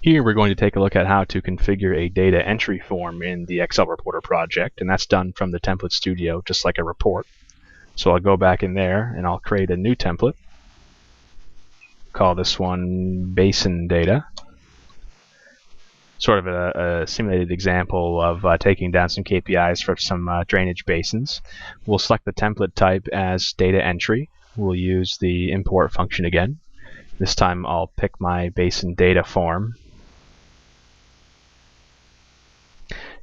Here we're going to take a look at how to configure a data entry form in the XLReporter project, and that's done from the template studio just like a report. So I'll go back in there and I'll create a new template. Call this one basin data. Sort of a simulated example of taking down some KPIs for some drainage basins. We'll select the template type as data entry. We'll use the import function again. This time I'll pick my basin data form.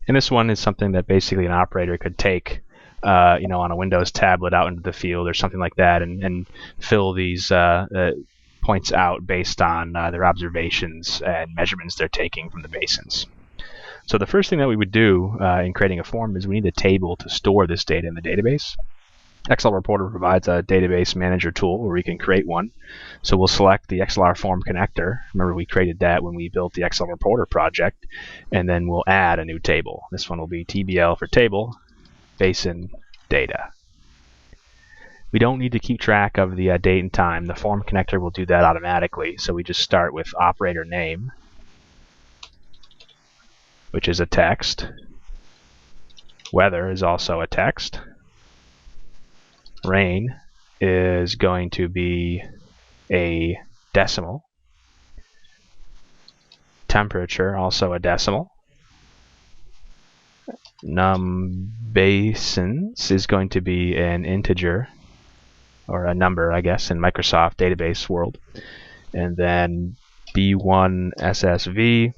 And this one is something that basically an operator could take on a Windows tablet out into the field or something like that and fill these points out based on their observations and measurements they're taking from the basins. So the first thing that we would do in creating a form is we need a table to store this data in the database. XLReporter provides a database manager tool where we can create one. So we'll select the XLR form connector. Remember, we created that when we built the XLReporter project, and then we'll add a new table. This one will be TBL for table, basin data. We don't need to keep track of the date and time. The form connector will do that automatically. So we just start with operator name, which is a text. Weather is also a text. Rain is going to be a decimal. Temperature, also a decimal. Num basins is going to be an integer, or a number, I guess, in Microsoft database world. And then B1 SSV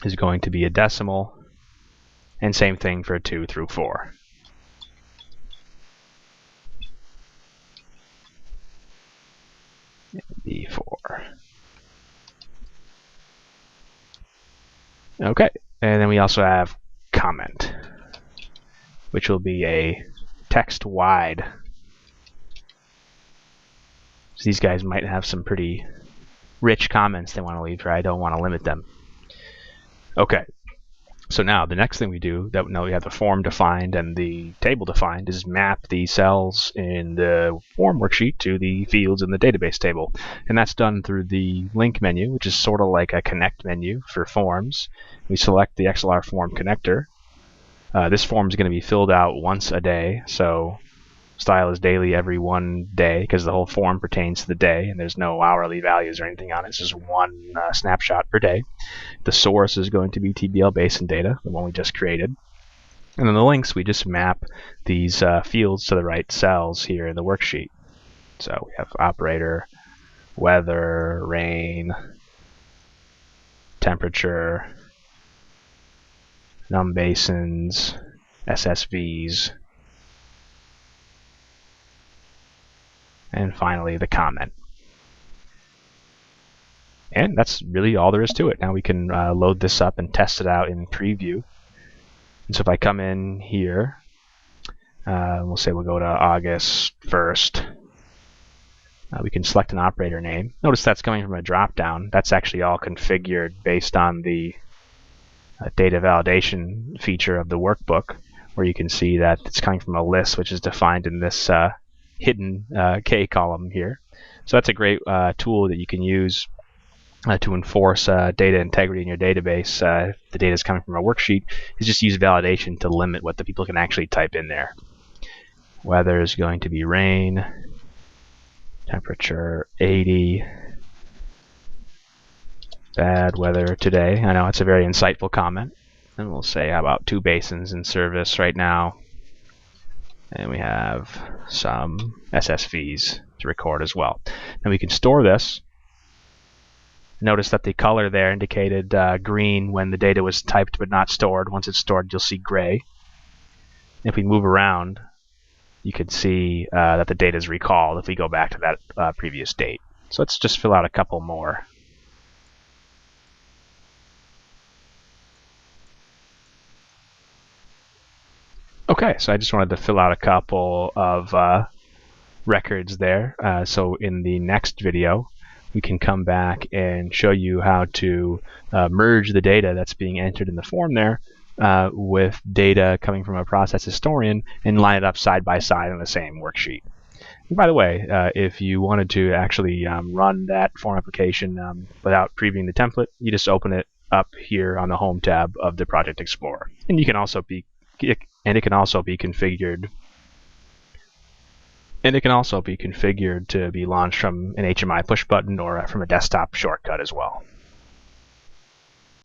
is going to be a decimal, and same thing for 2 through 4. B4. Okay, and then we also have comment, which will be a text wide. So these guys might have some pretty rich comments they want to leave, right? I don't want to limit them. Okay, so now the next thing we do, that now we have the form defined and the table defined, is map the cells in the form worksheet to the fields in the database table. And that's done through the link menu, which is sort of like a connect menu for forms. We select the XLR form connector. This form is going to be filled out once a day, so style is daily every 1 day, because the whole form pertains to the day, and there's no hourly values or anything on it. It's just one snapshot per day. The source is going to be TBL basin data, the one we just created. And then the links, we just map these fields to the right cells here in the worksheet. So we have operator, weather, rain, temperature, num basins, SSVs, and finally the comment. And that's really all there is to it. Now we can load this up and test it out in preview. And so if I come in here, we'll say we'll go to August 1st. We can select an operator name. Notice that's coming from a drop-down. That's actually all configured based on the data validation feature of the workbook, where you can see that it's coming from a list which is defined in this hidden K column here. So that's a great tool that you can use to enforce data integrity in your database. If the data is coming from a worksheet, is just use validation to limit what the people can actually type in there. Weather is going to be rain, temperature 80, bad weather today. I know it's a very insightful comment. And we'll say, how about 2 basins in service right now? And we have some SSVs to record as well. Now we can store this. Notice that the color there indicated green when the data was typed but not stored. Once it's stored, you'll see gray. If we move around, you can see that the data is recalled if we go back to that previous date. So let's just fill out a couple more. Okay, so I just wanted to fill out a couple of records there. So in the next video, we can come back and show you how to merge the data that's being entered in the form there with data coming from a process historian and line it up side by side on the same worksheet. And by the way, if you wanted to actually run that form application without previewing the template, you just open it up here on the Home tab of the Project Explorer, and it can also be configured. And it can also be configured to be launched from an HMI push button or from a desktop shortcut as well.